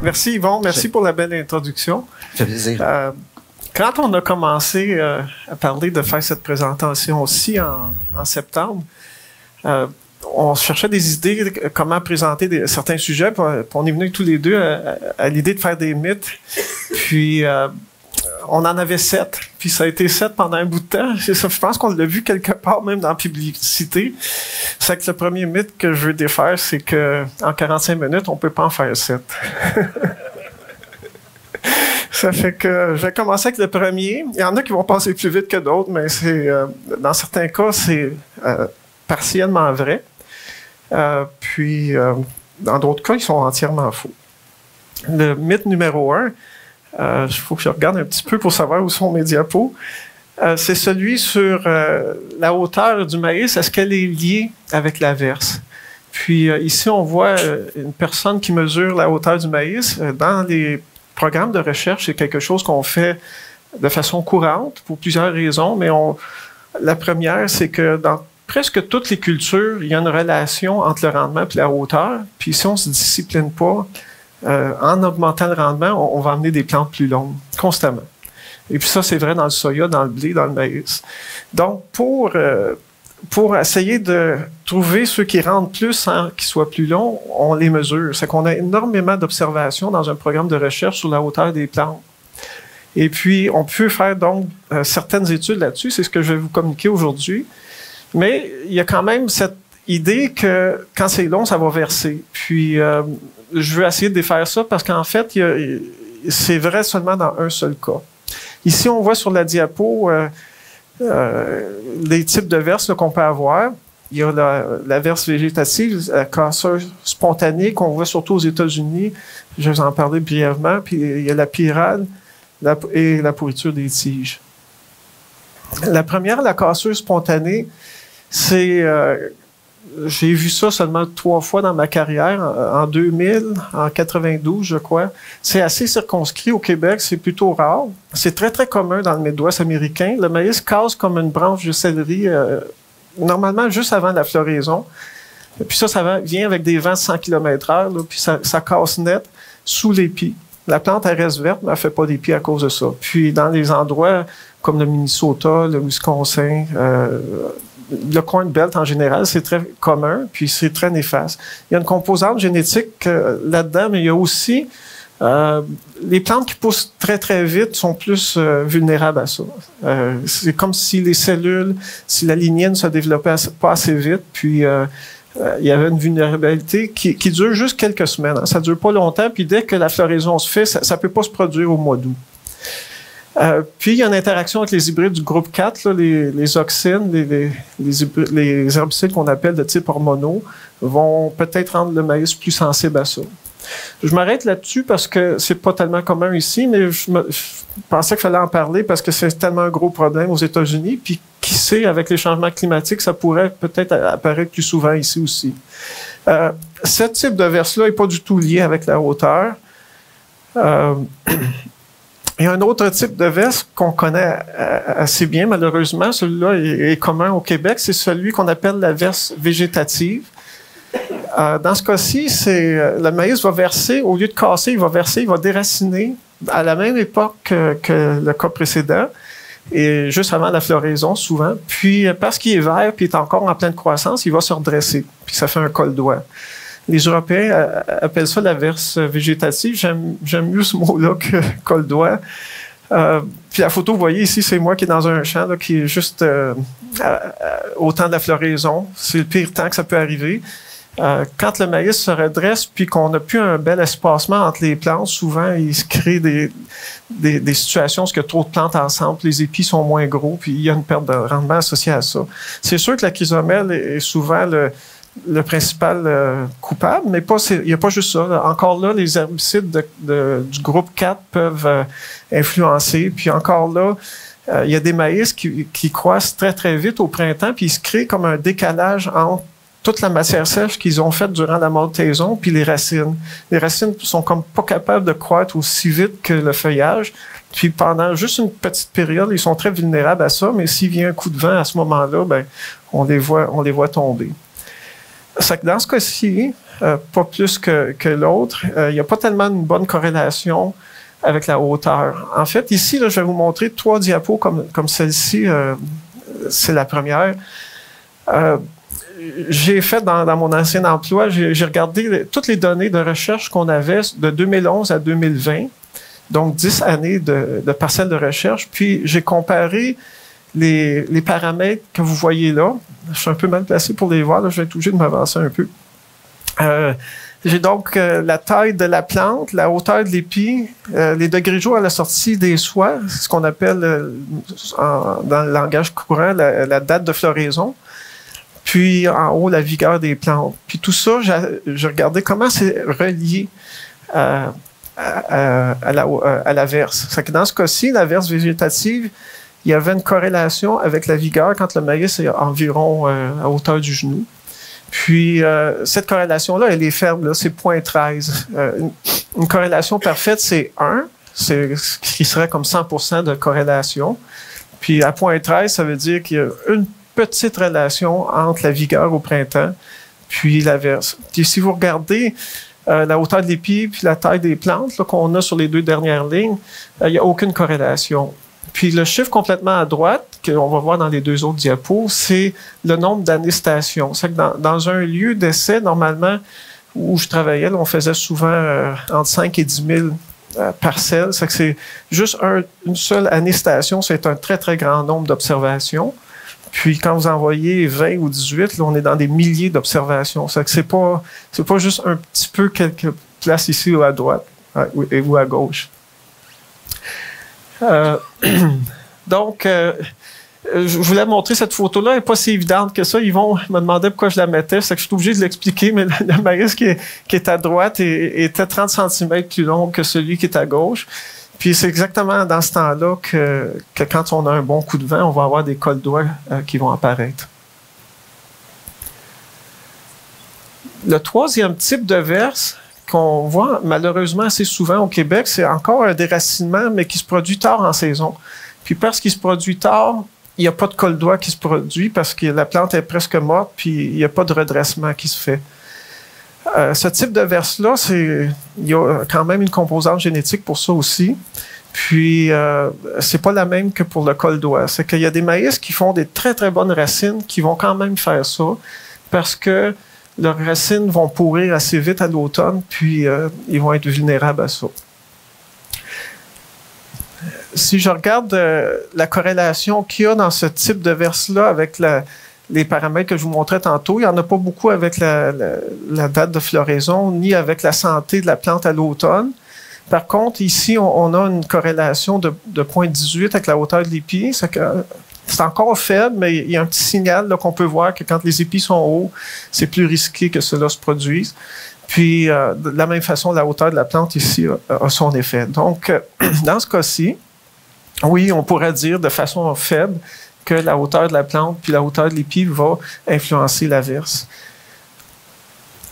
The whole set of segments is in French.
Merci Yvon, merci pour la belle introduction. Ça fait plaisir. Quand on a commencé à parler de faire cette présentation-ci en septembre, on cherchait des idées, comment présenter certains sujets, puis on est venus tous les deux à l'idée de faire des mythes. Puis on en avait 7, puis ça a été 7 pendant un bout de temps. Je pense qu'on l'a vu quelque part, même dans la publicité. C'est que le premier mythe que je veux défaire, c'est qu'en 45 minutes, on peut pas en faire 7. Ça fait que je vais commencer avec le premier. Il y en a qui vont passer plus vite que d'autres, mais c'est dans certains cas, c'est partiellement vrai. Puis, dans d'autres cas, ils sont entièrement faux. Le mythe numéro 1, il faut que je regarde un petit peu pour savoir où sont mes diapos. C'est celui sur la hauteur du maïs. Est-ce qu'elle est liée avec la verse? Puis ici, on voit une personne qui mesure la hauteur du maïs. Dans les programmes de recherche, c'est quelque chose qu'on fait de façon courante pour plusieurs raisons, mais la première, c'est que dans presque toutes les cultures, il y a une relation entre le rendement et la hauteur. Puis si on ne se discipline pas, en augmentant le rendement, on va amener des plantes plus longues, constamment. Et puis ça, c'est vrai dans le soya, dans le blé, dans le maïs. Donc, pour essayer de trouver ceux qui rendent plus sans qu'ils soient plus longs, on les mesure. C'est qu'on a énormément d'observations dans un programme de recherche sur la hauteur des plantes. Et puis, on peut faire donc certaines études là-dessus. C'est ce que je vais vous communiquer aujourd'hui. Mais il y a quand même cette idée que quand c'est long, ça va verser. Puis, je veux essayer de défaire ça parce qu'en fait, c'est vrai seulement dans un seul cas. Ici, on voit sur la diapo les types de verses qu'on peut avoir. Il y a la verse végétative, la casseuse spontanée qu'on voit surtout aux États-Unis. Je vais vous en parler brièvement. Puis, il y a la pyrale et la pourriture des tiges. La première, la casseuse spontanée, c'est... j'ai vu ça seulement 3 fois dans ma carrière, en 2000, en 92, je crois. C'est assez circonscrit au Québec, c'est plutôt rare. C'est très, très commun dans le Midwest américain. Le maïs casse comme une branche de céleri, normalement juste avant la floraison. Et puis ça vient avec des vents de 100 km/h, puis ça casse net sous l'épi. La plante, elle reste verte, mais elle ne fait pas d'épis à cause de ça. Puis dans les endroits comme le Minnesota, le Wisconsin, le Corn Belt en général, c'est très commun, puis c'est très néfaste. Il y a une composante génétique là-dedans, mais il y a aussi les plantes qui poussent très, très vite sont plus vulnérables à ça. C'est comme si les cellules, si la lignée ne se développait pas assez vite, puis il y avait une vulnérabilité qui dure juste quelques semaines. Hein. Ça ne dure pas longtemps, puis dès que la floraison se fait, ça ne peut pas se produire au mois d'août. Puis, il y a une interaction avec les hybrides du groupe 4, là, les auxines, les herbicides qu'on appelle de type hormonaux, vont peut-être rendre le maïs plus sensible à ça. Je m'arrête là-dessus parce que c'est pas tellement commun ici, mais je pensais qu'il fallait en parler parce que c'est tellement un gros problème aux États-Unis. Puis, qui sait, avec les changements climatiques, ça pourrait peut-être apparaître plus souvent ici aussi. Ce type de verse-là n'est pas du tout lié avec la hauteur. Il y a un autre type de verse qu'on connaît assez bien, malheureusement. Celui-là est commun au Québec. C'est celui qu'on appelle la verse végétative. Dans ce cas-ci, le maïs va verser, au lieu de casser, il va déraciner à la même époque que le cas précédent, et juste avant la floraison, souvent. Puis, parce qu'il est vert et est encore en pleine croissance, il va se redresser. Puis, ça fait un col-doigt. Les Européens appellent ça la verse végétative. J'aime mieux ce mot-là que col-doigt. Puis la photo, vous voyez ici, c'est moi qui est dans un champ là, qui est juste au temps de la floraison. C'est le pire temps que ça peut arriver. Quand le maïs se redresse puis qu'on n'a plus un bel espacement entre les plantes, souvent, il se crée des situations où il y a trop de plantes ensemble, les épis sont moins gros, puis il y a une perte de rendement associée à ça. C'est sûr que la chrysomèle est souvent le principal coupable, mais il n'y a pas juste ça. Encore là, les herbicides du groupe 4 peuvent influencer. Puis encore là, il y a des maïs qui croissent très, très vite au printemps, puis il se crée comme un décalage entre toute la matière sèche qu'ils ont faite durant la montaison, puis les racines. Les racines sont comme pas capables de croître aussi vite que le feuillage. Puis pendant juste une petite période, ils sont très vulnérables à ça, mais s'il vient un coup de vent à ce moment-là, ben on les voit tomber. C'est que dans ce cas-ci, pas plus que l'autre, il n'y a pas tellement une bonne corrélation avec la hauteur. En fait, ici, là, je vais vous montrer 3 diapos comme celle-ci. C'est la première. J'ai fait dans mon ancien emploi, j'ai regardé toutes les données de recherche qu'on avait de 2011 à 2020, donc 10 années de parcelles de recherche, puis j'ai comparé les paramètres que vous voyez là. Je suis un peu mal placé pour les voir, là, je vais être obligé de m'avancer un peu. J'ai donc la taille de la plante, la hauteur de l'épi, les degrés jour à la sortie des soies, ce qu'on appelle dans le langage courant la date de floraison, puis en haut la vigueur des plantes. Puis tout ça, je regardais comment c'est relié à l'averse. C'est que dans ce cas-ci, l'averse végétative, il y avait une corrélation avec la vigueur quand le maïs est environ à hauteur du genou. Puis, cette corrélation-là, elle est faible, c'est 0.13. Une corrélation parfaite, c'est 1, c'est ce qui serait comme 100% de corrélation. Puis, à 0.13, ça veut dire qu'il y a une petite relation entre la vigueur au printemps puis l'averse. Puis, si vous regardez la hauteur de l'épi puis la taille des plantes qu'on a sur les 2 dernières lignes, il n'y a aucune corrélation. Puis le chiffre complètement à droite, qu'on va voir dans les 2 autres diapos, c'est le nombre d'années station. C'est que dans un lieu d'essai, normalement, où je travaillais, là, on faisait souvent entre 5 et 10 000 parcelles. C'est que c'est juste une seule année station, c'est un très, très grand nombre d'observations. Puis quand vous envoyez 20 ou 18, là, on est dans des milliers d'observations. C'est que c'est pas juste un petit peu quelques places ici ou à droite ou à gauche. Donc, je voulais montrer cette photo-là. Elle n'est pas si évidente que ça. Ils vont me demander pourquoi je la mettais. C'est que je suis obligé de l'expliquer, mais le maïs qui est à droite était 30 cm plus long que celui qui est à gauche. Puis c'est exactement dans ce temps-là que quand on a un bon coup de vent, on va avoir des col-doigts qui vont apparaître. Le 3e type de verse qu'on voit malheureusement assez souvent au Québec, c'est encore un déracinement, mais qui se produit tard en saison. Puis parce qu'il se produit tard, il n'y a pas de col-doigt qui se produit parce que la plante est presque morte, puis il n'y a pas de redressement qui se fait. Ce type de verse-là, il y a quand même une composante génétique pour ça aussi. Puis, c'est pas la même que pour le col-doigt. C'est qu'il y a des maïs qui font des très, très bonnes racines qui vont quand même faire ça parce que leurs racines vont pourrir assez vite à l'automne, puis ils vont être vulnérables à ça. Si je regarde la corrélation qu'il y a dans ce type de verse-là avec les paramètres que je vous montrais tantôt, il n'y en a pas beaucoup avec la date de floraison, ni avec la santé de la plante à l'automne. Par contre, ici, on a une corrélation de 0.18 avec la hauteur de l'épi. C'est encore faible, mais il y a un petit signal qu'on peut voir que quand les épis sont hauts, c'est plus risqué que cela se produise. Puis, de la même façon, la hauteur de la plante ici a son effet. Donc, dans ce cas-ci, oui, on pourrait dire de façon faible que la hauteur de la plante puis la hauteur de l'épi va influencer l'averse.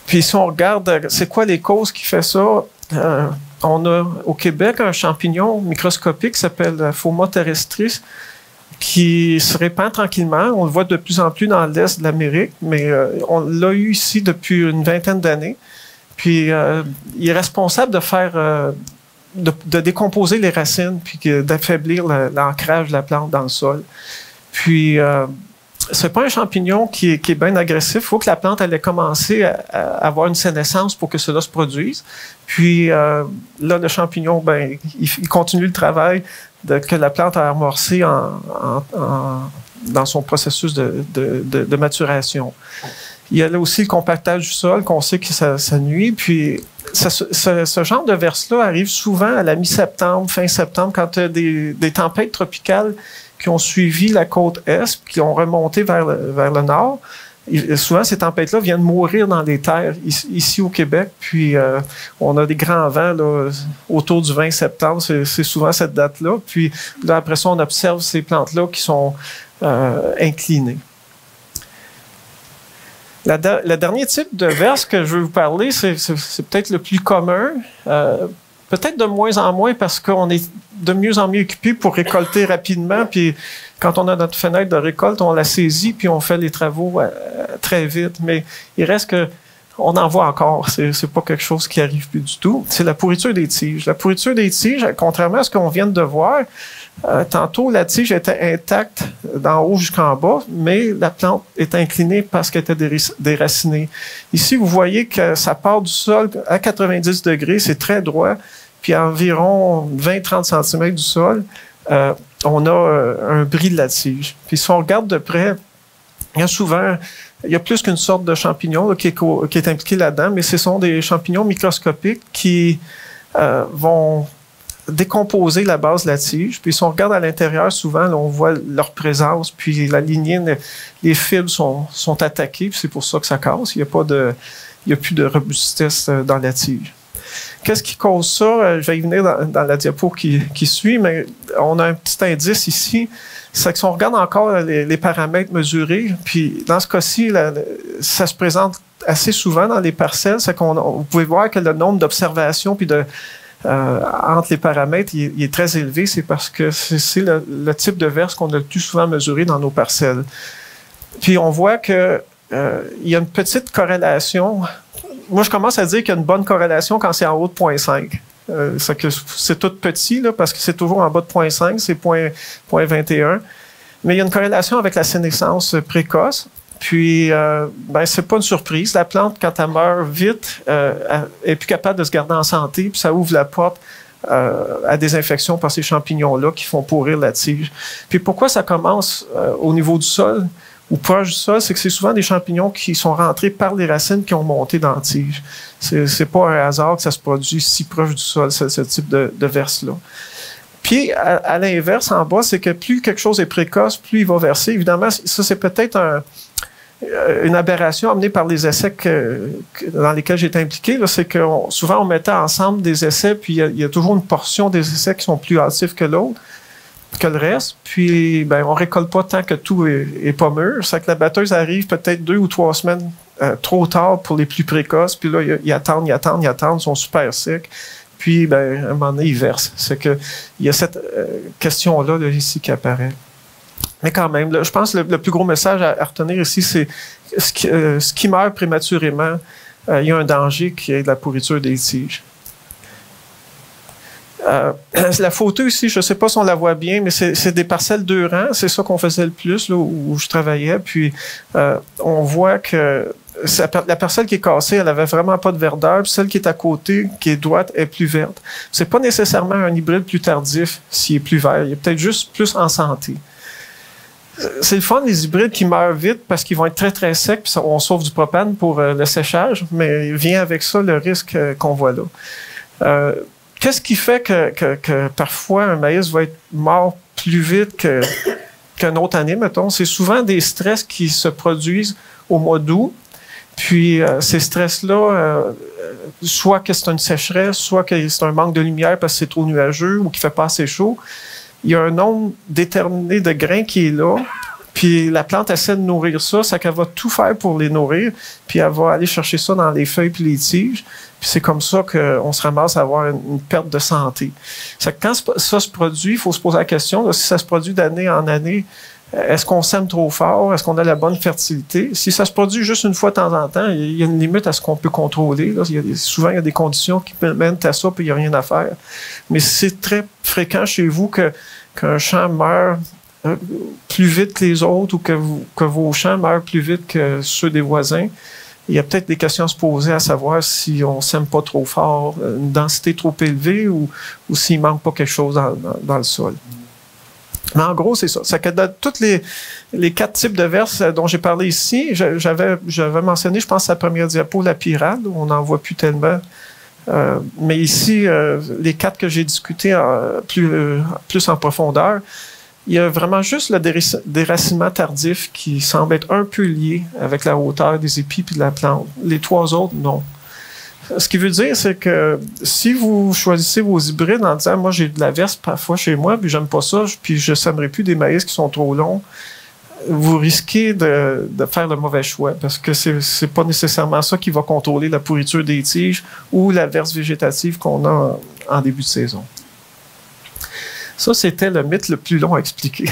Puis, si on regarde, c'est quoi les causes qui font ça? On a au Québec un champignon microscopique qui s'appelle Phoma terrestris, qui se répand tranquillement. On le voit de plus en plus dans l'Est de l'Amérique, mais on l'a eu ici depuis une vingtaine d'années. Puis, il est responsable de faire, de décomposer les racines, puis d'affaiblir l'ancrage de la plante dans le sol. Puis, c'est pas un champignon qui est bien agressif. Il faut que la plante ait commencé à avoir une sénescence pour que cela se produise. Puis, là, le champignon, il continue le travail que la plante a amorcé dans son processus de maturation. Il y a là aussi le compactage du sol, qu'on sait que ça nuit. Puis, ce genre de verse-là arrive souvent à la mi-septembre, fin septembre, quand il y a des tempêtes tropicales qui ont suivi la côte est, qui ont remonté vers le nord. Et souvent, ces tempêtes-là viennent mourir dans les terres ici au Québec. Puis, on a des grands vents là, autour du 20 septembre. C'est souvent cette date-là. Puis, là, après ça, on observe ces plantes-là qui sont inclinées. Le dernier type de verse que je veux vous parler, c'est peut-être le plus commun. Peut-être de moins en moins parce qu'on est de mieux en mieux équipé pour récolter rapidement. Puis quand on a notre fenêtre de récolte, on la saisit puis on fait les travaux très vite. Mais il reste que on en voit encore. C'est pas quelque chose qui arrive plus du tout. C'est la pourriture des tiges. La pourriture des tiges, contrairement à ce qu'on vient de voir, tantôt, la tige était intacte d'en haut jusqu'en bas, mais la plante est inclinée parce qu'elle était déracinée. Ici, vous voyez que ça part du sol à 90 degrés, c'est très droit, puis à environ 20-30 cm du sol, on a un bris de la tige. Puis si on regarde de près, il y a plus qu'une sorte de champignon là, qui est impliqué là-dedans, mais ce sont des champignons microscopiques qui vont décomposer la base de la tige. Puis si on regarde à l'intérieur, souvent, là, on voit leur présence, puis la lignée, les fibres sont attaqués, puis c'est pour ça que ça casse. Il n'y a plus de robustesse dans la tige. Qu'est-ce qui cause ça? Je vais y venir dans la diapo qui suit, mais on a un petit indice ici. C'est que si on regarde encore les paramètres mesurés, puis dans ce cas-ci, ça se présente assez souvent dans les parcelles, c'est vous pouvez voir que le nombre d'observations puis entre les paramètres, il est très élevé. C'est parce que c'est le type de verse qu'on a le plus souvent mesuré dans nos parcelles. Puis on voit que il y a une petite corrélation. Moi, je commence à dire qu'il y a une bonne corrélation quand c'est en haut de 0.5. C'est tout petit, là, parce que c'est toujours en bas de 0.5, c'est 0.21. Mais il y a une corrélation avec la sénescence précoce. Puis, c'est pas une surprise. La plante, quand elle meurt vite, elle est plus capable de se garder en santé, puis ça ouvre la porte à des infections par ces champignons-là qui font pourrir la tige. Puis pourquoi ça commence au niveau du sol ou proche du sol, c'est que c'est souvent des champignons qui sont rentrés par les racines qui ont monté dans la tige. C'est pas un hasard que ça se produit si proche du sol, ce type de verse-là. Puis, à l'inverse, en bas, c'est que plus quelque chose est précoce, plus il va verser. Évidemment, ça, c'est peut-être une aberration amenée par les essais dans lesquels j'ai été impliqué. C'est que souvent, on mettait ensemble des essais, puis il y a toujours une portion des essais qui sont plus hâtifs que l'autre, que le reste. Puis, on récolte pas tant que tout est pas mûr. C'est que la batteuse arrive peut-être 2 ou 3 semaines trop tard pour les plus précoces. Puis là, ils attendent, ils sont super secs. Puis, à un moment donné, ils versent. C'est que il y a cette question-là là, ici qui apparaît. Mais quand même, là, je pense que le plus gros message à retenir ici, c'est ce qui meurt prématurément, il y a un danger qui est de la pourriture des tiges. La photo ici, je ne sais pas si on la voit bien, mais c'est des parcelles 2 rangs. C'est ça qu'on faisait le plus, là, où je travaillais. Puis, on voit que la parcelle qui est cassée, elle n'avait vraiment pas de verdeur. Puis celle qui est à côté, qui est droite, est plus verte. C'est pas nécessairement un hybride plus tardif s'il est plus vert. Il est peut-être juste plus en santé. C'est le fun, les hybrides qui meurent vite parce qu'ils vont être très, très secs. Puis on sauve du propane pour le séchage, mais vient avec ça le risque qu'on voit là. Qu'est-ce qui fait que parfois un maïs va être mort plus vite qu'une autre année, mettons? C'est souvent des stress qui se produisent au mois d'août. Puis ces stress-là, soit que c'est une sécheresse, soit que c'est un manque de lumière parce que c'est trop nuageux ou qu'il fait pas assez chaud. Il y a un nombre déterminé de grains qui est là. Puis la plante essaie de nourrir ça, c'est qu'elle va tout faire pour les nourrir, puis elle va aller chercher ça dans les feuilles puis les tiges. Puis c'est comme ça qu'on se ramasse à avoir une perte de santé. C'est que quand ça se produit, il faut se poser la question, là, si ça se produit d'année en année, est-ce qu'on sème trop fort? Est-ce qu'on a la bonne fertilité? Si ça se produit juste une fois de temps en temps, il y a une limite à ce qu'on peut contrôler. Là. Souvent, il y a des conditions qui mènent à ça, puis il n'y a rien à faire. Mais c'est très fréquent chez vous qu'un champ meurt plus vite que les autres ou que vos champs meurent plus vite que ceux des voisins. Il y a peut-être des questions à se poser à savoir si on sème pas trop fort, une densité trop élevée ou s'il manque pas quelque chose dans le sol. Mais en gros, c'est ça. C'est que dans tous les 4 types de verses dont j'ai parlé ici, j'avais mentionné, je pense, à la première diapo, la pyrale, où on n'en voit plus tellement. Mais ici, les 4 que j'ai discutés plus en profondeur, il y a vraiment juste le déracinement tardif qui semble être un peu lié avec la hauteur des épis puis de la plante. Les 3 autres, non. Ce qui veut dire, c'est que si vous choisissez vos hybrides en disant « Moi, j'ai de la verse parfois chez moi, puis j'aime pas ça, puis je sèmerai plus des maïs qui sont trop longs », vous risquez de faire le mauvais choix parce que c'est pas nécessairement ça qui va contrôler la pourriture des tiges ou la verse végétative qu'on a en début de saison. Ça, c'était le mythe le plus long à expliquer.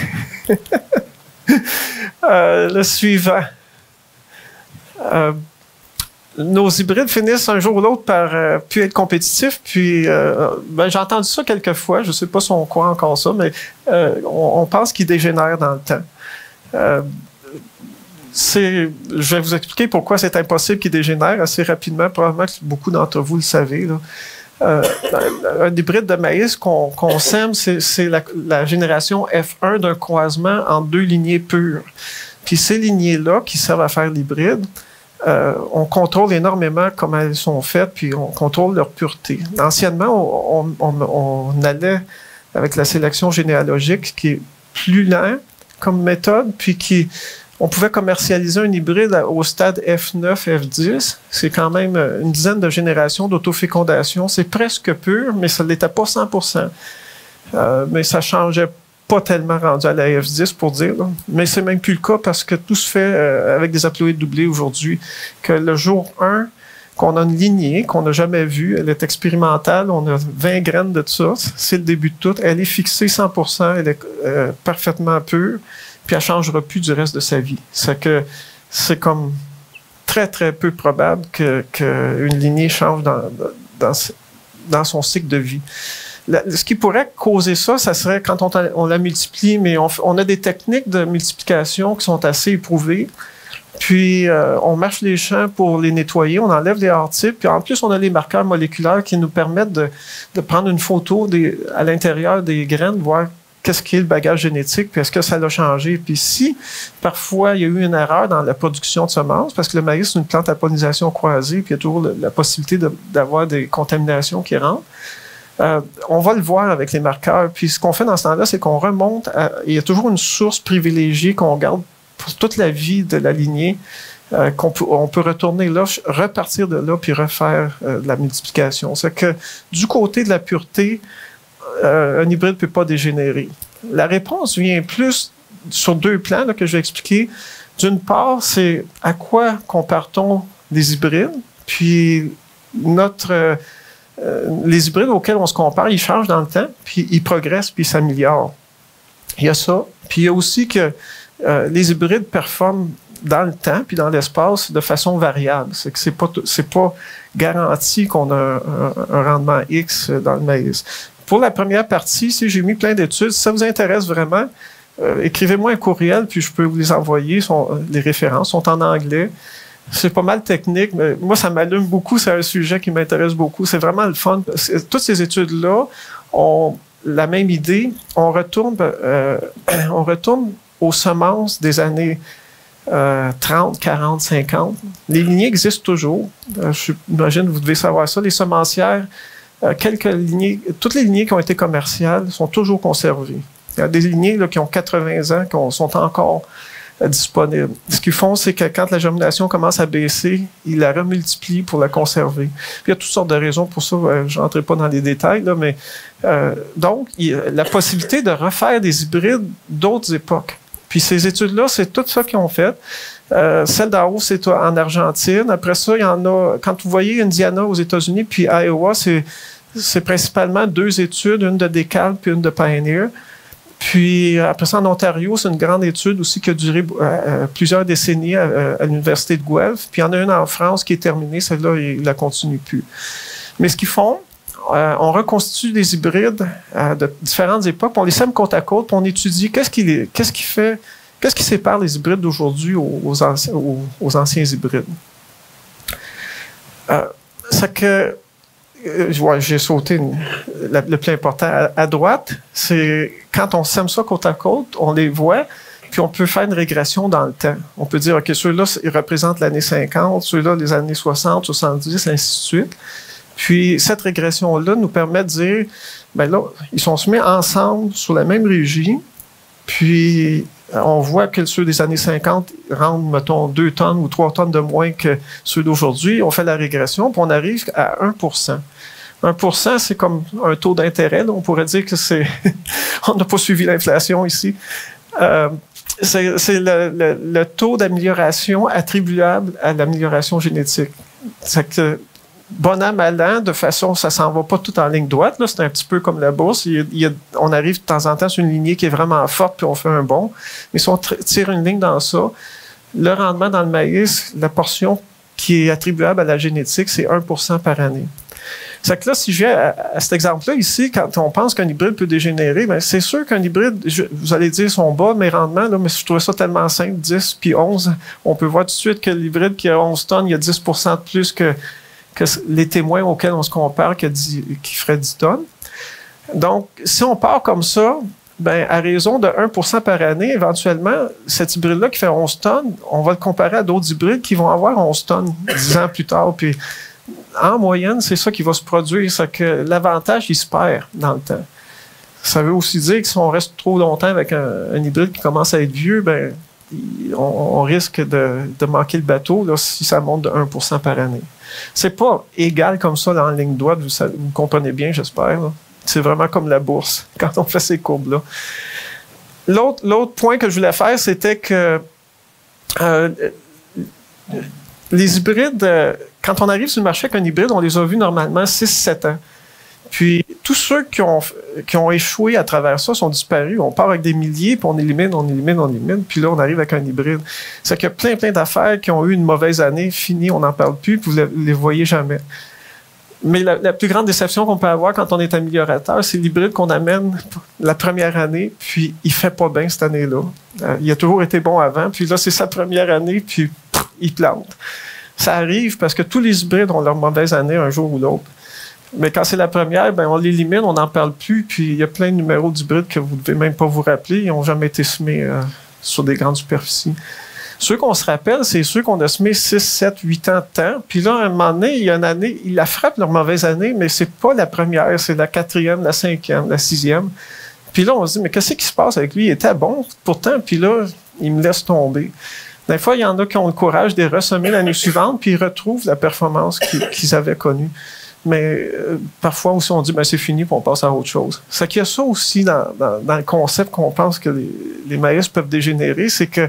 Le suivant. Nos hybrides finissent un jour ou l'autre par plus être compétitifs. Puis, j'ai entendu ça quelques fois. Je ne sais pas si on croit encore ça, mais on pense qu'ils dégénèrent dans le temps. Je vais vous expliquer pourquoi c'est impossible qu'ils dégénèrent assez rapidement. Probablement que beaucoup d'entre vous le savez, là. Un hybride de maïs qu'on sème, c'est la génération F1 d'un croisement en 2 lignées pures. Puis ces lignées-là qui servent à faire l'hybride, on contrôle énormément comment elles sont faites, puis on contrôle leur pureté. Anciennement, on allait avec la sélection généalogique qui est plus lent comme méthode, puis on pouvait commercialiser un hybride au stade F9, F10. C'est quand même une dizaine de générations d'autofécondation. C'est presque pur, mais ça ne l'était pas 100%. Mais ça ne changeait pas tellement rendu à la F10 pour dire. Là. Mais c'est même plus le cas parce que tout se fait avec des haploïdes doublés aujourd'hui. Que le jour 1, qu'on a une lignée qu'on n'a jamais vue, elle est expérimentale, on a 20 graines de ça, c'est le début de tout. Elle est fixée 100%, elle est parfaitement pure. Puis elle ne changera plus du reste de sa vie. C'est comme très, très peu probable qu'une lignée change dans son cycle de vie. Ce qui pourrait causer ça serait quand on la multiplie, mais on a des techniques de multiplication qui sont assez éprouvées. Puis, on mâche les champs pour les nettoyer, on enlève les hors-types, puis en plus, on a les marqueurs moléculaires qui nous permettent de prendre une photo à l'intérieur des graines, voir qu'est-ce qui est le bagage génétique, puis est-ce que ça l'a changé. Puis si, parfois, il y a eu une erreur dans la production de semences, parce que le maïs, c'est une plante à pollinisation croisée, puis il y a toujours la possibilité d'avoir des contaminations qui rentrent, on va le voir avec les marqueurs. Puis ce qu'on fait dans ce temps-là, c'est qu'on remonte il y a toujours une source privilégiée qu'on garde pour toute la vie de la lignée, on peut retourner là, repartir de là, puis refaire de la multiplication. C'est que du côté de la pureté, un hybride ne peut pas dégénérer. La réponse vient plus sur 2 plans là, que je vais expliquer. D'une part, c'est à quoi compare-t-on les hybrides, puis les hybrides auxquels on se compare, ils changent dans le temps, puis ils progressent, puis ils s'améliorent. Il y a ça. Puis il y a aussi que les hybrides performent dans le temps puis dans l'espace de façon variable. C'est que c'est pas garanti qu'on a un rendement X dans le maïs. Pour la première partie, si j'ai mis plein d'études, si ça vous intéresse vraiment, écrivez-moi un courriel, puis je peux vous les envoyer. Les références sont en anglais. C'est pas mal technique, mais moi, ça m'allume beaucoup. C'est un sujet qui m'intéresse beaucoup. C'est vraiment le fun. Toutes ces études-là ont la même idée. On retourne aux semences des années 30, 40, 50. Les lignées existent toujours. J'imagine que vous devez savoir ça. Les semencières, toutes les lignées qui ont été commerciales sont toujours conservées. Il y a des lignées là, qui ont 80 ans qui sont encore disponibles. Ce qu'ils font, c'est que quand la germination commence à baisser, ils la remultiplient pour la conserver. Puis, il y a toutes sortes de raisons pour ça. Je n'entrerai pas dans les détails, là, mais donc, il y a la possibilité de refaire des hybrides d'autres époques. Puis ces études-là, c'est tout ça qu'ils ont fait. Celle d'en haut, c'est en Argentine. Après ça, il y en a... Quand vous voyez Indiana aux États-Unis, puis Iowa, c'est principalement 2 études, une de DeKalb puis une de Pioneer. Puis après ça, en Ontario, c'est une grande étude aussi qui a duré plusieurs décennies à l'Université de Guelph. Puis il y en a une en France qui est terminée. Celle-là, il ne la continue plus. Mais ce qu'ils font, on reconstitue des hybrides de différentes époques, on les sème côte à côte, puis on étudie qu'est-ce qui sépare les hybrides d'aujourd'hui aux anciens hybrides. C'est que, j'ai sauté le plus important. À droite, c'est quand on sème ça côte à côte, on les voit, puis on peut faire une régression dans le temps. On peut dire, OK, ceux-là, ils représentent l'année 50, ceux-là, les années 60, 70, ainsi de suite. Puis, cette régression-là nous permet de dire, ben là, ils sont semés ensemble sur la même régie, puis on voit que ceux des années 50 rendent, mettons, 2 tonnes ou 3 tonnes de moins que ceux d'aujourd'hui. On fait la régression, puis on arrive à 1%. 1%, c'est comme un taux d'intérêt. On pourrait dire que c'est... on n'a pas suivi l'inflation ici. C'est le taux d'amélioration attribuable à l'amélioration génétique. C'est que bon an, mal an, de façon, ça s'en va pas tout en ligne droite. C'est un petit peu comme la bourse. On arrive de temps en temps sur une lignée qui est vraiment forte, puis on fait un bond. Mais si on tire une ligne dans ça, le rendement dans le maïs, la portion qui est attribuable à la génétique, c'est 1% par année. C'est que là, si je viens à cet exemple-là ici, quand on pense qu'un hybride peut dégénérer, bien, c'est sûr qu'un hybride, vous allez dire, sont bas, mes rendements, là, mais je trouvais ça tellement simple, 10 puis 11. On peut voir tout de suite que l'hybride qui a 11 tonnes, il y a 10% de plus que les témoins auxquels on se compare qui ferait 10 tonnes. Donc, si on part comme ça, ben, à raison de 1% par année, éventuellement, cet hybride-là qui fait 11 tonnes, on va le comparer à d'autres hybrides qui vont avoir 11 tonnes 10 ans plus tard. Puis, en moyenne, c'est ça qui va se produire. C'est que l'avantage, il se perd dans le temps. Ça veut aussi dire que si on reste trop longtemps avec un hybride qui commence à être vieux, ben, on risque de manquer le bateau là, si ça monte de 1% par année. C'est pas égal comme ça en ligne droite, vous comprenez bien, j'espère. Là. C'est vraiment comme la bourse, quand on fait ces courbes-là. L'autre point que je voulais faire, c'était que les hybrides, quand on arrive sur le marché avec un hybride, on les a vus normalement 6-7 ans. Puis, tous ceux qui ont échoué à travers ça sont disparus. On part avec des milliers, puis on élimine. Puis là, on arrive avec un hybride. C'est qu'il y a plein d'affaires qui ont eu une mauvaise année, fini, on n'en parle plus, puis vous ne les voyez jamais. Mais la plus grande déception qu'on peut avoir quand on est améliorateur, c'est l'hybride qu'on amène la première année, puis il ne fait pas bien cette année-là. Il a toujours été bon avant, puis là, c'est sa première année, puis il plante. Ça arrive parce que tous les hybrides ont leur mauvaise année un jour ou l'autre. Mais quand c'est la première, ben on l'élimine, on n'en parle plus, puis il y a plein de numéros d'hybrides que vous ne devez même pas vous rappeler, ils n'ont jamais été semés sur des grandes superficies. Ceux qu'on se rappelle, c'est ceux qu'on a semés 6, 7, 8 ans de temps, puis là, à un moment donné, il y a une année, ils la frappent leur mauvaise année, mais c'est pas la première, c'est la 4e, la 5e, la 6e. Puis là, on se dit, mais qu'est-ce qui se passe avec lui? Il était bon, pourtant, puis là, il me laisse tomber. Des fois, il y en a qui ont le courage de ressemer l'année suivante, puis ils retrouvent la performance qu'ils avaient connue. Mais parfois aussi, on dit ben, c'est fini, puis on passe à autre chose. C'est qu'il y a ça aussi dans le concept qu'on pense que les maïs peuvent dégénérer, c'est qu'il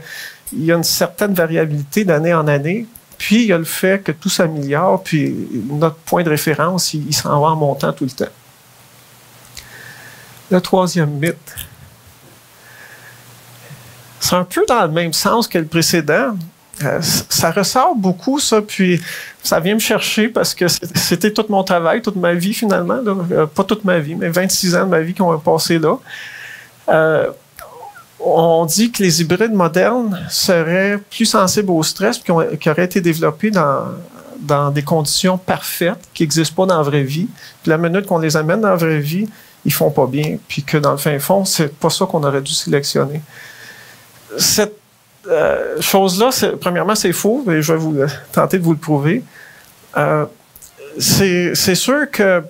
y a une certaine variabilité d'année en année, puis il y a le fait que tout s'améliore, puis notre point de référence, il s'en va en montant tout le temps. Le troisième mythe. C'est un peu dans le même sens que le précédent. Ça ressort beaucoup, ça, puis ça vient me chercher parce que c'était tout mon travail, toute ma vie, finalement. Là. Pas toute ma vie, mais 26 ans de ma vie qui ont passé là. On dit que les hybrides modernes seraient plus sensibles au stress, puis qui auraient été développés dans des conditions parfaites qui n'existent pas dans la vraie vie. Puis la minute qu'on les amène dans la vraie vie, ils font pas bien, puis que dans le fin fond, c'est pas ça qu'on aurait dû sélectionner. Cette chose-là, premièrement, c'est faux, et je vais tenter de vous le prouver. C'est sûr que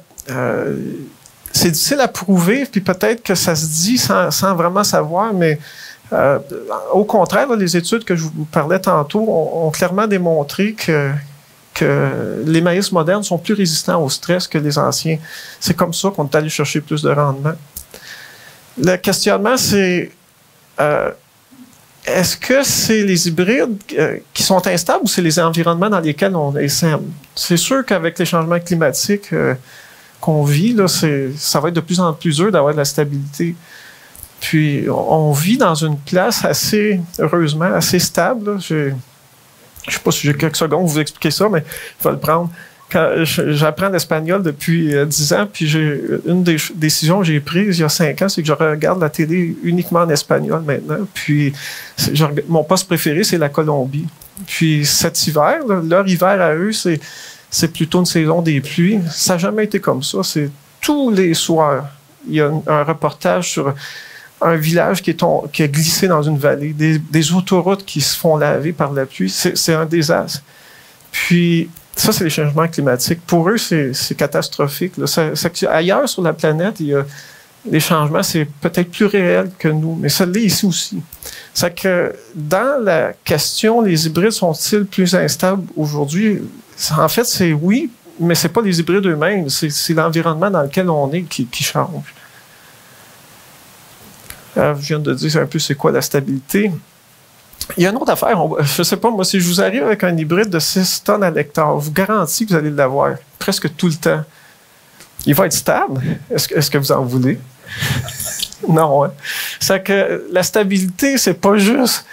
c'est difficile à prouver, puis peut-être que ça se dit sans vraiment savoir, mais au contraire, là, les études que je vous parlais tantôt ont clairement démontré que les maïs modernes sont plus résistants au stress que les anciens. C'est comme ça qu'on est allé chercher plus de rendement. Le questionnement, c'est est-ce que c'est les hybrides qui sont instables ou c'est les environnements dans lesquels on les sème? C'est sûr qu'avec les changements climatiques qu'on vit, là, ça va être de plus en plus dur d'avoir de la stabilité. Puis, on vit dans une place assez, heureusement, assez stable. Là. Je ne sais pas si j'ai quelques secondes pour vous expliquer ça, mais je vais le prendre. J'apprends l'espagnol depuis 10 ans, puis une des décisions que j'ai prises il y a 5 ans, c'est que je regarde la télé uniquement en espagnol maintenant. Puis, mon poste préféré, c'est la Colombie. Puis, cet hiver, leur hiver à eux, c'est plutôt une saison des pluies. Ça n'a jamais été comme ça. C'est tous les soirs, il y a un reportage sur un village qui a glissé dans une vallée, des autoroutes qui se font laver par la pluie. C'est un désastre. Puis, ça, c'est les changements climatiques. Pour eux, c'est catastrophique. Là. Ailleurs sur la planète, les changements, c'est peut-être plus réel que nous, mais ça l'est ici aussi. C'est que dans la question, les hybrides sont-ils plus instables aujourd'hui? En fait, c'est oui, mais c'est pas les hybrides eux-mêmes. C'est l'environnement dans lequel on est qui change. Je viens de dire un peu c'est quoi la stabilité. Il y a une autre affaire, je ne sais pas, moi, si je vous arrive avec un hybride de 6 tonnes à l'hectare, je vous garantis que vous allez l'avoir. presque tout le temps. Il va être stable. Est-ce que vous en voulez? Non, hein? C'est que la stabilité, c'est pas juste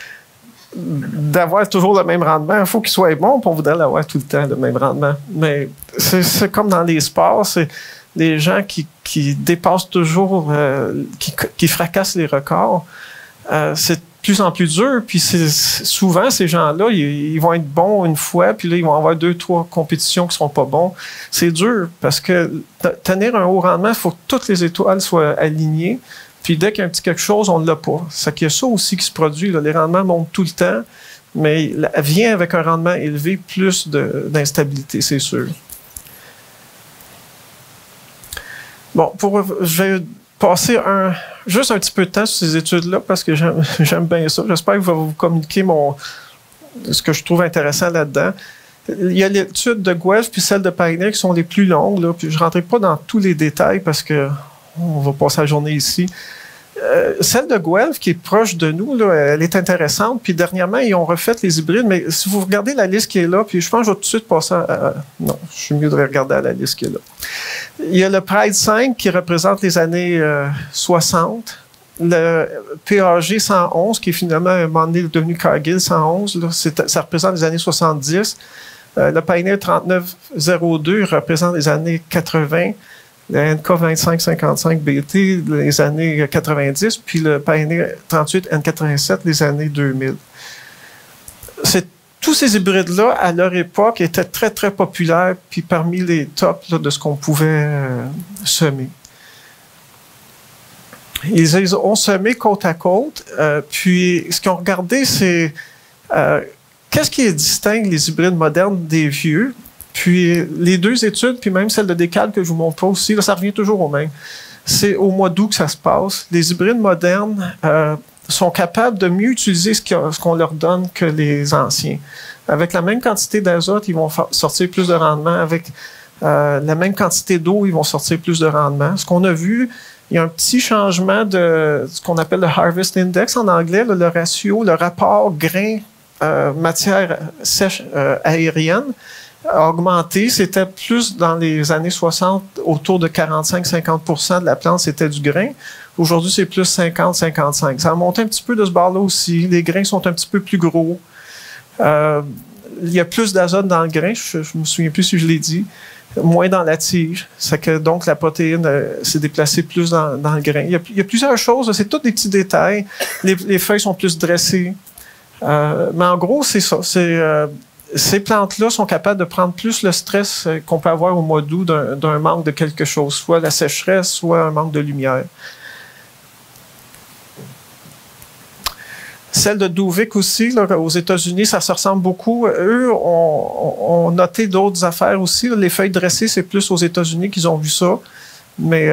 d'avoir toujours le même rendement. Il faut qu'il soit bon, puis on voudrait l'avoir tout le temps, le même rendement. Mais c'est comme dans les sports, c'est les gens qui dépassent toujours, qui fracassent les records. C'est de plus en plus dur, puis souvent, ces gens-là, ils vont être bons une fois, puis là, ils vont avoir 2, 3 compétitions qui ne seront pas bons. C'est dur, parce que tenir un haut rendement, il faut que toutes les étoiles soient alignées, puis dès qu'il y a un petit quelque chose, on ne l'a pas. C'est qu'il y a ça aussi qui se produit, là. Les rendements montent tout le temps, mais vient avec un rendement élevé, plus d'instabilité, c'est sûr. Bon, je vais passer juste un petit peu de temps sur ces études-là parce que j'aime bien ça. J'espère que je vais vous communiquer ce que je trouve intéressant là-dedans. Il y a l'étude de Guelph puis celle de Pioneer qui sont les plus longues. Là, puis je ne rentrerai pas dans tous les détails parce qu'on va passer la journée ici. Celle de Guelph, qui est proche de nous, là, elle est intéressante. Puis dernièrement, ils ont refait les hybrides. Mais si vous regardez la liste qui est là, puis je pense que je vais tout de suite passer non, je suis mieux de regarder à la liste qui est là. Il y a le Pride 5 qui représente les années 60. Le PAG 111, qui est finalement à un moment donné devenu Cargill 111, là, ça représente les années 70. Le Pioneer 3902 représente les années 80. Le NK 2555 BT, les années 90, puis le Pioneer 38 N87, les années 2000. Tous ces hybrides-là, à leur époque, étaient très, très populaires, puis parmi les tops là, de ce qu'on pouvait semer. Ils ont semé côte à côte, puis ce qu'ils ont regardé, c'est qu'est-ce qui distingue les hybrides modernes des vieux. Puis les deux études, puis même celle de Descalques que je vous montre aussi, là, ça revient toujours au même. C'est au mois d'août que ça se passe. Les hybrides modernes sont capables de mieux utiliser ce qu'on leur donne que les anciens. Avec la même quantité d'azote, ils vont sortir plus de rendement. Avec la même quantité d'eau, ils vont sortir plus de rendement. Ce qu'on a vu, il y a un petit changement de ce qu'on appelle le Harvest Index en anglais, là, le ratio, le rapport grain matière sèche aérienne a augmenté. C'était plus dans les années 60, autour de 45-50% de la plante, c'était du grain. Aujourd'hui, c'est plus 50-55. Ça a monté un petit peu de ce bord-là aussi. Les grains sont un petit peu plus gros. Il y a plus d'azote dans le grain, je ne me souviens plus si je l'ai dit. Moins dans la tige. C'est que donc la protéine s'est déplacée plus dans le grain. Il y a plusieurs choses, c'est tous des petits détails. Les feuilles sont plus dressées. Mais en gros, c'est ça. Ces plantes-là sont capables de prendre plus le stress qu'on peut avoir au mois d'août d'un manque de quelque chose, soit la sécheresse, soit un manque de lumière. Celle de Duvik aussi, là, aux États-Unis, ça se ressemble beaucoup. Eux ont noté d'autres affaires aussi. Là. Les feuilles dressées, c'est plus aux États-Unis qu'ils ont vu ça. Mais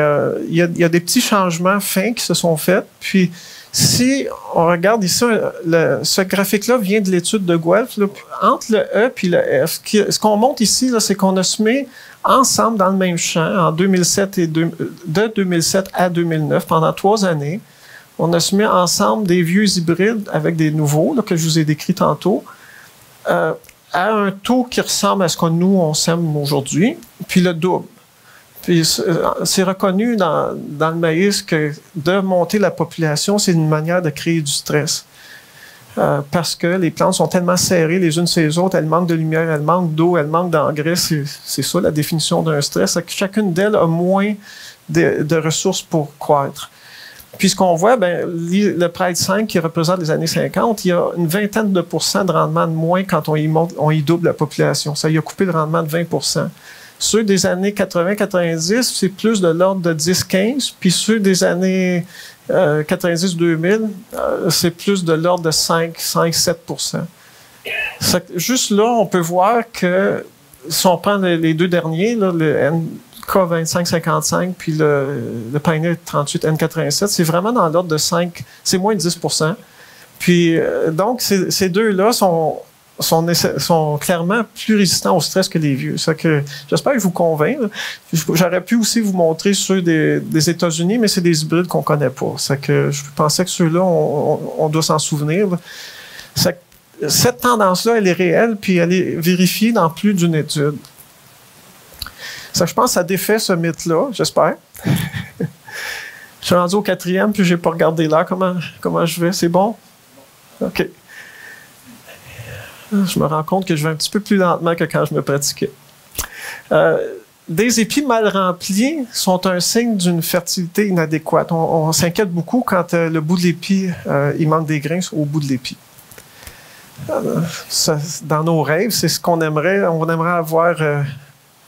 il y a des petits changements fins qui se sont faits. Puis, si on regarde ici, ce graphique-là vient de l'étude de Guelph. Là, entre le E et le F, ce qu'on montre ici, c'est qu'on a semé ensemble dans le même champ en 2007 de 2007 à 2009 pendant 3 années. On a semé ensemble des vieux hybrides avec des nouveaux là, que je vous ai décrits tantôt à un taux qui ressemble à ce que nous, on sème aujourd'hui, puis le double. Puis c'est reconnu dans le maïs que de monter la population, c'est une manière de créer du stress. Parce que les plantes sont tellement serrées les unes sur les autres, elles manquent de lumière, elles manquent d'eau, elles manquent d'engrais. C'est ça la définition d'un stress. C'est que chacune d'elles a moins de ressources pour croître. Puis ce qu'on voit, le Pride 5 qui représente les années 50, il y a une vingtaine de % de rendement de moins quand on y double la population. Ça y a coupé le rendement de 20%. Ceux des années 80-90, c'est plus de l'ordre de 10-15, puis ceux des années 90-2000, c'est plus de l'ordre de 5-7%. Juste là, on peut voir que si on prend les deux derniers, là, le NK2555 puis le Pioneer 38 N87, c'est vraiment dans l'ordre de 5, c'est moins de 10%. Puis donc, ces deux-là sont clairement plus résistants au stress que les vieux. Ça que j'espère que je vous convainc. J'aurais pu aussi vous montrer ceux des États-Unis, mais c'est des hybrides qu'on ne connaît pas. Ça que je pensais que ceux-là, on doit s'en souvenir. Cette tendance-là, elle est réelle, puis elle est vérifiée dans plus d'une étude. Ça, je pense que ça défait ce mythe-là, j'espère. Je suis rendu au 4e, puis je n'ai pas regardé là comment je vais. C'est bon? OK. Je me rends compte que je vais un petit peu plus lentement que quand je me pratiquais. Des épis mal remplis sont un signe d'une fertilité inadéquate. On s'inquiète beaucoup quand le bout de l'épi, il manque des grains au bout de l'épi. Dans nos rêves, c'est ce qu'on aimerait. On aimerait avoir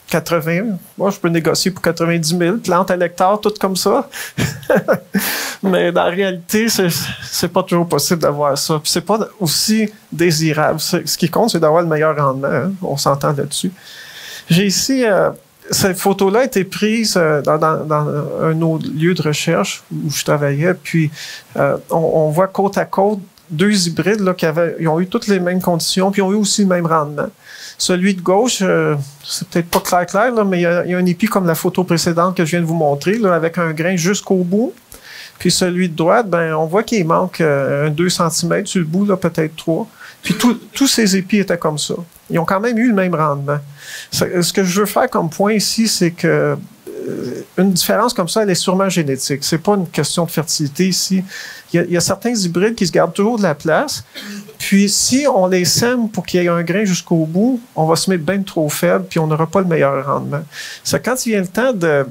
80. Moi, je peux négocier pour 90 000 plantes à l'hectare, toutes comme ça. Mais dans la réalité, c'est pas toujours possible d'avoir ça. Puis c'est pas aussi désirable. Ce qui compte, c'est d'avoir le meilleur rendement. Hein? On s'entend là-dessus. J'ai ici... cette photo-là a été prise dans un autre lieu de recherche où je travaillais. Puis on voit côte à côte 2 hybrides là, ils ont eu toutes les mêmes conditions, puis ils ont eu aussi le même rendement. Celui de gauche, c'est peut-être pas clair, là, mais il y a un épi comme la photo précédente que je viens de vous montrer, là, avec un grain jusqu'au bout. Puis celui de droite, ben, on voit qu'il manque 2 cm sur le bout, là, peut-être 3. Puis tous ces épis étaient comme ça. Ils ont quand même eu le même rendement. Ce que je veux faire comme point ici, c'est que une différence comme ça, elle est sûrement génétique. C'est pas une question de fertilité ici. Il y a certains hybrides qui se gardent toujours de la place. Puis si on les sème pour qu'il y ait un grain jusqu'au bout, on va se mettre bien trop faible, puis on n'aura pas le meilleur rendement. C'est quand il vient le temps de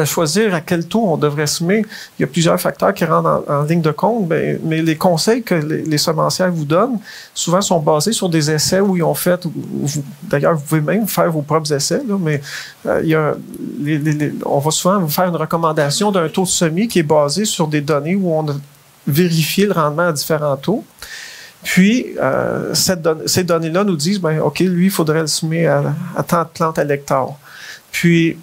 choisir à quel taux on devrait semer, il y a plusieurs facteurs qui rentrent en ligne de compte, mais les conseils que les semencières vous donnent, souvent sont basés sur des essais où ils ont fait, d'ailleurs, vous pouvez même faire vos propres essais, là, mais on va souvent vous faire une recommandation d'un taux de semis qui est basé sur des données où on a vérifié le rendement à différents taux. Puis, ces données-là nous disent, ben, OK, lui, il faudrait le semer à tant de plantes à l'hectare. Puis,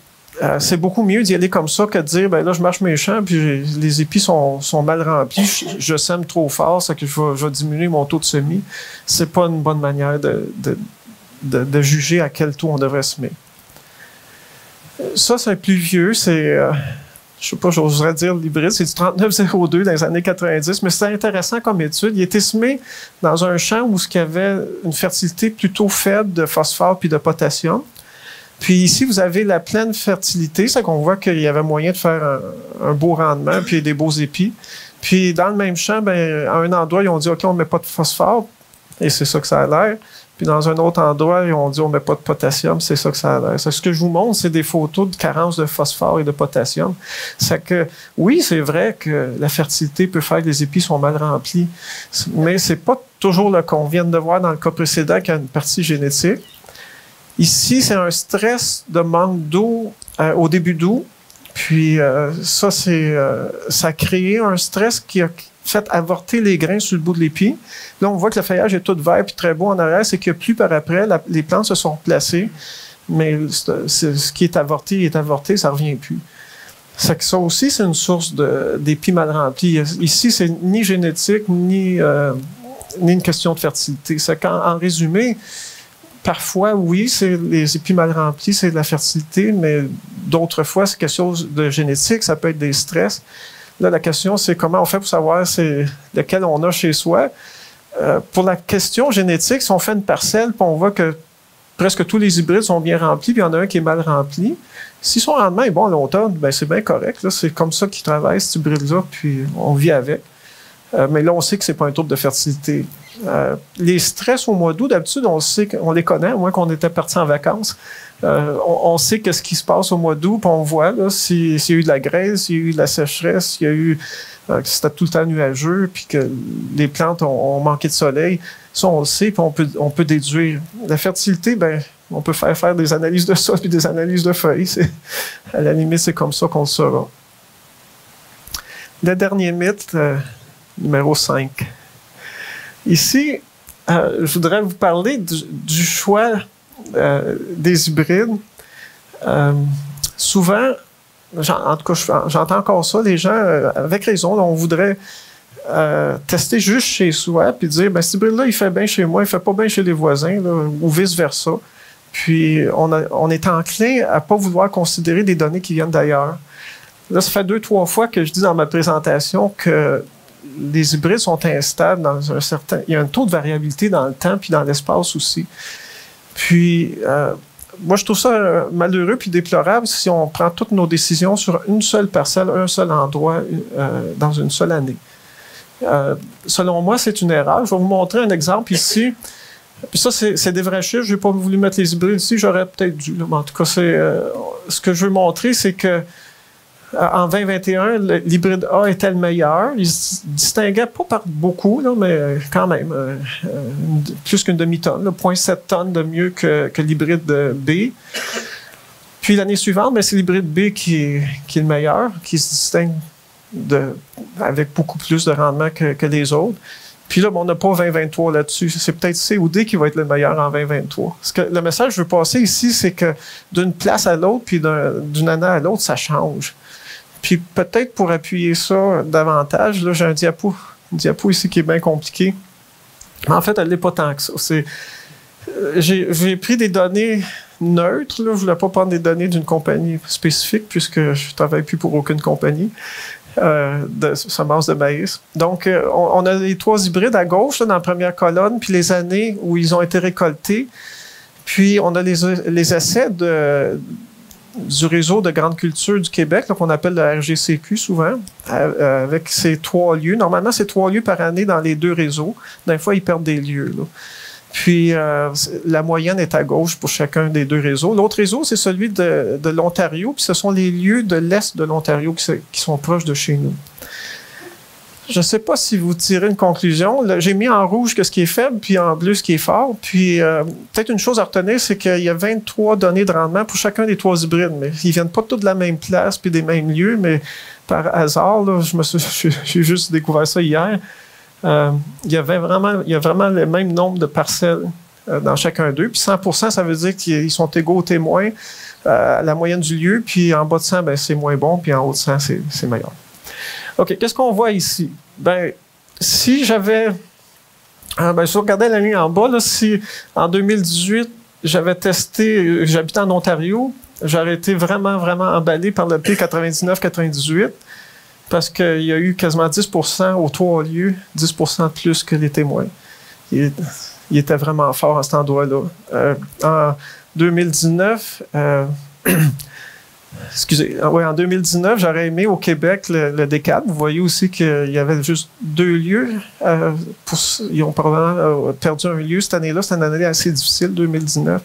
c'est beaucoup mieux d'y aller comme ça que de dire, ben là, je marche mes champs, puis les épis sont mal remplis, je sème trop fort, c'est que je vais diminuer mon taux de semis. C'est pas une bonne manière de juger à quel taux on devrait semer. Ça, c'est plus vieux, c'est, je sais pas, j'oserais dire l'hybride, c'est du 3902 dans les années 90, mais c'est intéressant comme étude. Il a été semé dans un champ où il y avait une fertilité plutôt faible de phosphore puis de potassium. Puis ici, vous avez la pleine fertilité, c'est qu'on voit qu'il y avait moyen de faire un beau rendement, puis des beaux épis. Puis dans le même champ, ben, à un endroit, ils ont dit, OK, on ne met pas de phosphore, et c'est ça que ça a l'air. Puis dans un autre endroit, ils ont dit, on ne met pas de potassium, c'est ça que ça a l'air. Ce que je vous montre, c'est des photos de carence de phosphore et de potassium. C'est que, oui, c'est vrai que la fertilité peut faire que les épis sont mal remplis, mais c'est pas toujours le qu'on vient de voir dans le cas précédent, qui a une partie génétique. Ici, c'est un stress de manque d'eau au début d'août. Puis ça a créé un stress qui a fait avorter les grains sur le bout de l'épi. Là, on voit que le feuillage est tout vert puis très beau en arrière. C'est qu'il n'y a plus par après. Les plantes se sont replacées, mais ce qui est avorté, ça ne revient plus. C'est que ça aussi, c'est une source d'épis mal remplis. Ici, c'est ni génétique, ni une question de fertilité. C'est qu'en résumé, parfois, oui, c'est les épis mal remplis, c'est de la fertilité, mais d'autres fois, c'est quelque chose de génétique, ça peut être des stress. Là, la question, c'est comment on fait pour savoir c'est lequel on a chez soi. Pour la question génétique, si on fait une parcelle, puis on voit que presque tous les hybrides sont bien remplis, puis il y en a un qui est mal rempli, si son rendement est bon à l'automne, ben c'est bien correct. Là, c'est comme ça qu'il travaille, cet hybride-là, puis on vit avec. Mais là, on sait que c'est pas un trouble de fertilité. Les stress au mois d'août, d'habitude, on sait qu'on les connaît, à moins qu'on était parti en vacances. On sait qu'est-ce qui se passe au mois d'août, puis on voit s'il y a eu de la grêle, s'il y a eu de la sécheresse, s'il y a eu que c'était tout le temps nuageux, puis que les plantes ont manqué de soleil. Ça, on le sait, puis on peut déduire. La fertilité, ben, on peut faire des analyses de sol puis des analyses de feuilles. À la limite, c'est comme ça qu'on le saura. Le mythe, numéro 5. Ici, je voudrais vous parler du choix des hybrides. Souvent, en tout cas, j'entends encore ça, les gens, avec raison, on voudrait tester juste chez soi, puis dire, ben, cet hybride-là, il fait bien chez moi, il fait pas bien chez les voisins, là, ou vice-versa. Puis, on est enclin à pas vouloir considérer des données qui viennent d'ailleurs. Là, ça fait 2-3 fois que je dis dans ma présentation que les hybrides sont instables dans un certain... Il y a un taux de variabilité dans le temps puis dans l'espace aussi. Puis, moi, je trouve ça malheureux puis déplorable si on prend toutes nos décisions sur une seule parcelle, un seul endroit, dans une seule année. Selon moi, c'est une erreur. Je vais vous montrer un exemple ici. Puis ça, c'est des vrais chiffres. Je n'ai pas voulu mettre les hybrides ici. J'aurais peut-être dû. Là, mais en tout cas, ce que je veux montrer, c'est que en 2021, l'hybride A était le meilleur. Il se distinguait pas par beaucoup, là, mais quand même, plus qu'une demi-tonne, 0,7 tonnes de mieux que l'hybride B. Puis l'année suivante, c'est l'hybride B qui est le meilleur, qui se distingue avec beaucoup plus de rendement que les autres. Puis là, on n'a pas 2023 là-dessus. C'est peut-être C ou D qui va être le meilleur en 2023. Le message que je veux passer ici, c'est que d'une place à l'autre, puis d'une année à l'autre, ça change. Puis peut-être pour appuyer ça davantage, là, j'ai un diapo ici qui est bien compliqué. En fait, elle n'est pas tant que ça. J'ai pris des données neutres. Là. Je ne voulais pas prendre des données d'une compagnie spécifique puisque je ne travaille plus pour aucune compagnie de semences de maïs. Donc, on a les 3 hybrides à gauche là, dans la première colonne, puis les années où ils ont été récoltés. Puis, on a les essais du réseau de grandes cultures du Québec, qu'on appelle le RGCQ souvent, avec ces 3 lieux. Normalement, c'est 3 lieux par année dans les 2 réseaux. Des fois, ils perdent des lieux. Là. Puis, la moyenne est à gauche pour chacun des 2 réseaux. L'autre réseau, c'est celui de l'Ontario, puis ce sont les lieux de l'Est de l'Ontario qui sont proches de chez nous. Je ne sais pas si vous tirez une conclusion. J'ai mis en rouge ce qui est faible, puis en bleu ce qui est fort. Puis, peut-être une chose à retenir, c'est qu'il y a 23 données de rendement pour chacun des 3 hybrides. Mais ils ne viennent pas tous de la même place puis des mêmes lieux, mais par hasard, là, j'ai juste découvert ça hier. Il y a vraiment le même nombre de parcelles dans chacun d'eux. Puis 100%, ça veut dire qu'ils sont égaux aux témoins à la moyenne du lieu. Puis en bas de 100, c'est moins bon. Puis en haut de 100, c'est meilleur. OK, qu'est-ce qu'on voit ici? Si j'avais... si vous regardez la ligne en bas, là, si en 2018, j'avais testé, j'habitais en Ontario, j'aurais été vraiment, vraiment emballé par le P99-98 parce qu'il y a eu quasiment 10% aux 3 lieux, 10% de plus que les témoins. Il était vraiment fort à cet endroit-là. En 2019... en 2019, j'aurais aimé au Québec le D4. Vous voyez aussi qu'il y avait juste 2 lieux. Ils ont probablement perdu un lieu cette année-là. C'est une année assez difficile, 2019.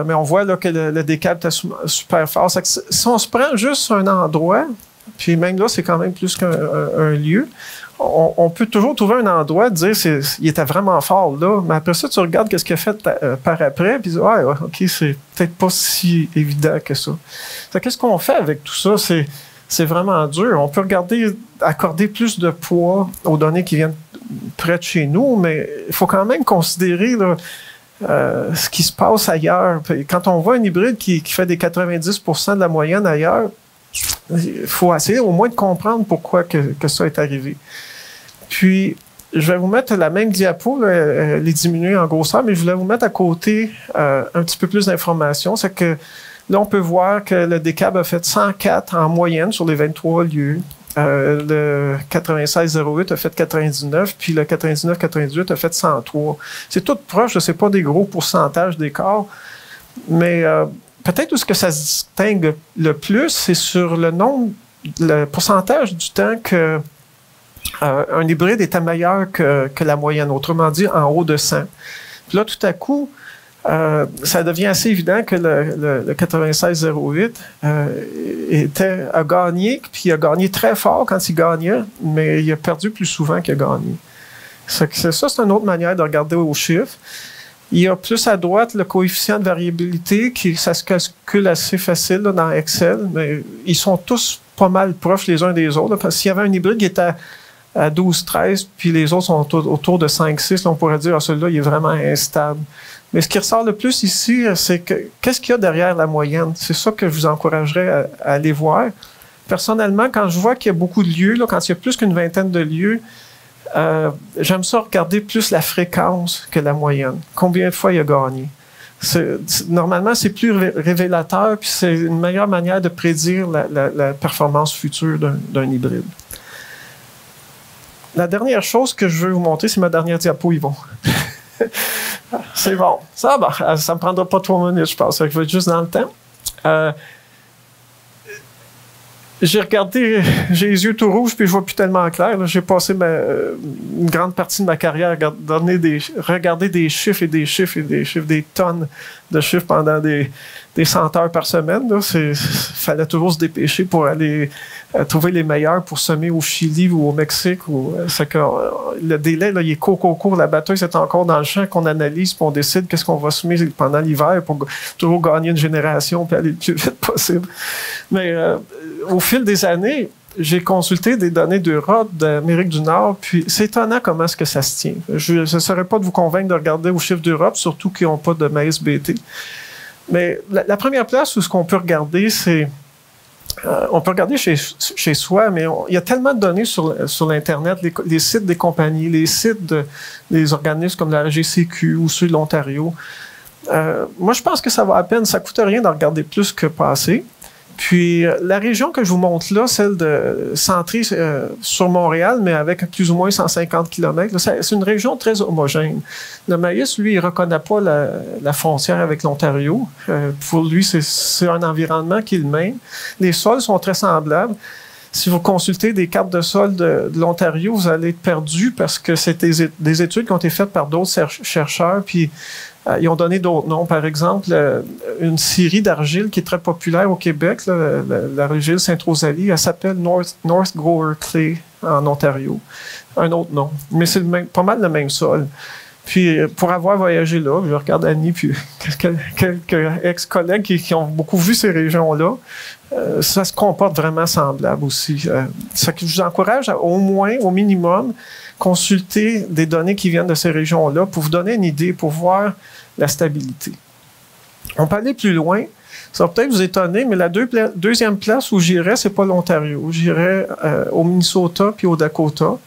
Mais on voit là, que le D4 était super fort. Si on se prend juste un endroit, puis même là, c'est quand même plus qu'un lieu, on peut toujours trouver un endroit, dire il était vraiment fort là, mais après ça, tu regardes qu'est-ce qu'il a fait par après, puis tu dis, OK, c'est peut-être pas si évident que ça. Qu'est-ce qu'on fait avec tout ça? C'est vraiment dur. On peut accorder plus de poids aux données qui viennent près de chez nous, mais il faut quand même considérer là, ce qui se passe ailleurs. Quand on voit un hybride qui fait des 90% de la moyenne ailleurs, il faut essayer au moins de comprendre pourquoi que ça est arrivé. Puis, je vais vous mettre la même diapo, les diminuer en grosseur, mais je voulais vous mettre à côté un petit peu plus d'informations. C'est que là, on peut voir que le DCAB a fait 104 en moyenne sur les 23 lieux. Le 96-08 a fait 99, puis le 99-98 a fait 103. C'est tout proche, c'est pas des gros pourcentages d'écart, mais peut-être où ce que ça se distingue le plus, c'est sur le pourcentage du temps que un hybride était meilleur que la moyenne, autrement dit en haut de 100. Puis là, tout à coup, ça devient assez évident que le 96-08 a gagné, puis il a gagné très fort quand il gagnait, mais il a perdu plus souvent qu'il a gagné. Ça, c'est une autre manière de regarder aux chiffres. Il y a plus à droite le coefficient de variabilité, ça se calcule assez facile là, dans Excel, mais ils sont tous pas mal proches les uns des autres. Là, parce que s'il y avait un hybride qui était à 12-13, puis les autres sont autour de 5-6, on pourrait dire celui-là, il est vraiment instable. Mais ce qui ressort le plus ici, c'est qu'est-ce qu'il y a derrière la moyenne? C'est ça que je vous encouragerais à aller voir. Personnellement, quand je vois qu'il y a beaucoup de lieux, là, quand il y a plus qu'une vingtaine de lieux, j'aime ça regarder plus la fréquence que la moyenne. Combien de fois il a gagné? Normalement, c'est plus révélateur, puis c'est une meilleure manière de prédire la performance future d'un hybride. La dernière chose que je veux vous montrer, c'est ma dernière diapo, Yvon. C'est bon. Ça me prendra pas 3 minutes, je pense. Je vais être juste dans le temps. J'ai regardé, j'ai les yeux tout rouges, puis je vois plus tellement clair. J'ai passé une grande partie de ma carrière à regarder des chiffres et des chiffres et des chiffres, des tonnes de chiffres pendant des 100 heures par semaine. Il fallait toujours se dépêcher pour aller trouver les meilleurs pour semer au Chili ou au Mexique. Le délai, là, il est court. La bataille, c'est encore dans le champ qu'on analyse, puis on décide qu'est-ce qu'on va semer pendant l'hiver pour toujours gagner une génération puis aller le plus vite possible. Mais au fil des années, j'ai consulté des données d'Europe, d'Amérique du Nord, puis c'est étonnant comment est-ce que ça se tient. Je ne saurais pas de vous convaincre de regarder aux chiffres d'Europe, surtout qu'ils n'ont pas de maïs BT. Mais la première place où ce qu'on peut regarder, c'est... on peut regarder chez soi, mais il y a tellement de données sur l'Internet, les sites des compagnies, les sites des organismes comme la GCQ ou ceux de l'Ontario. Moi, je pense que ça va à peine, ça ne coûte rien de regarder plus que passer. Puis, la région que je vous montre là, celle centrée sur Montréal, mais avec plus ou moins 150 km, c'est une région très homogène. Le maïs, lui, il ne reconnaît pas la frontière avec l'Ontario. Pour lui, c'est un environnement qui est le même. Les sols sont très semblables. Si vous consultez des cartes de sol de l'Ontario, vous allez être perdu parce que c'est des études qui ont été faites par d'autres chercheurs, puis ils ont donné d'autres noms. Par exemple, une scierie d'argile qui est très populaire au Québec, l'argile Saint-Rosalie, elle s'appelle North Gower Clay en Ontario. Un autre nom. Mais c'est pas mal le même sol. Puis, pour avoir voyagé là, je regarde Annie, puis quelques ex-collègues qui ont beaucoup vu ces régions-là, ça se comporte vraiment semblable aussi. Ça que je vous encourage à, au moins, au minimum, consulter des données qui viennent de ces régions-là pour vous donner une idée, pour voir la stabilité. On peut aller plus loin. Ça va peut-être vous étonner, mais la deuxième place où j'irais, c'est pas l'Ontario. J'irais au Minnesota puis au Dakota.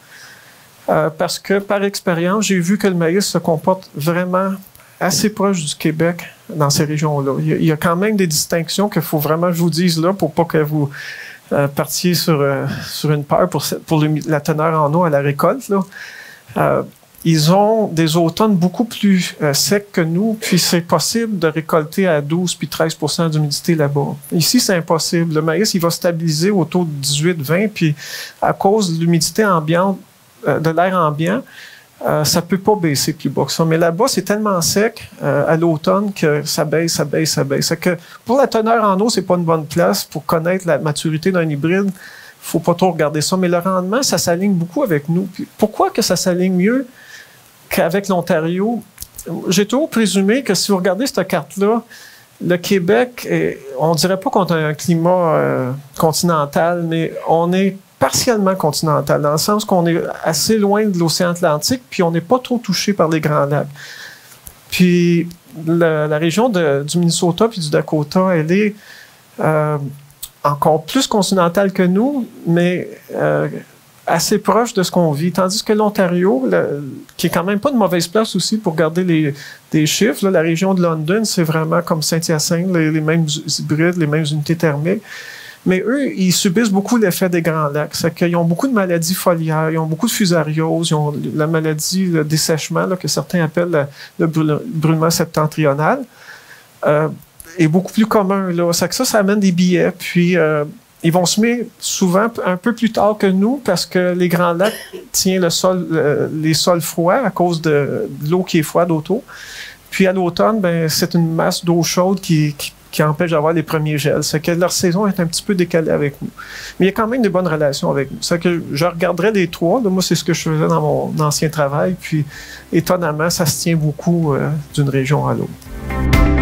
Parce que, par expérience, j'ai vu que le maïs se comporte vraiment assez proche du Québec dans ces régions-là. Il y a quand même des distinctions qu'il faut vraiment que je vous dise là pour pas que vous partiez sur une peur pour la teneur en eau à la récolte. Là. Ils ont des automnes beaucoup plus secs que nous, puis c'est possible de récolter à 12 puis 13 % d'humidité là-bas. Ici, c'est impossible. Le maïs, il va stabiliser autour de 18-20, puis à cause de l'humidité ambiante, de l'air ambiant, ça ne peut pas baisser plus bas que ça. Mais là-bas, c'est tellement sec à l'automne que ça baisse. C'est que pour la teneur en eau, c'est pas une bonne place. Pour connaître la maturité d'un hybride, il ne faut pas trop regarder ça. Mais le rendement, ça s'aligne beaucoup avec nous. Puis pourquoi que ça s'aligne mieux qu'avec l'Ontario? J'ai toujours présumé que si vous regardez cette carte-là, le Québec, on ne dirait pas qu'on a un climat continental, mais on est partiellement continental, dans le sens qu'on est assez loin de l'océan Atlantique, puis on n'est pas trop touché par les Grands Lacs. Puis la région du Minnesota puis du Dakota, elle est encore plus continentale que nous, mais assez proche de ce qu'on vit. Tandis que l'Ontario, qui est quand même pas de mauvaise place aussi pour garder des chiffres, là, la région de London, c'est vraiment comme Saint-Hyacinthe, les mêmes hybrides, les mêmes unités thermiques. Mais eux, ils subissent beaucoup l'effet des Grands Lacs. C'est qu'ils ont beaucoup de maladies foliaires, ils ont beaucoup de fusariose, ils ont la maladie, le dessèchement, là, que certains appellent le brûlement septentrional, est beaucoup plus commun. Là. C'est que ça amène des billets. Puis, ils vont semer souvent un peu plus tard que nous parce que les Grands Lacs tiennent les sols froids à cause de l'eau qui est froide autour. Puis, à l'automne, ben, c'est une masse d'eau chaude qui empêche d'avoir les premiers gels. C'est que leur saison est un petit peu décalée avec nous. Mais il y a quand même des bonnes relations avec nous. C'est que je regarderais les trois. Là, moi, c'est ce que je faisais dans mon ancien travail. Puis, étonnamment, ça se tient beaucoup d'une région à l'autre.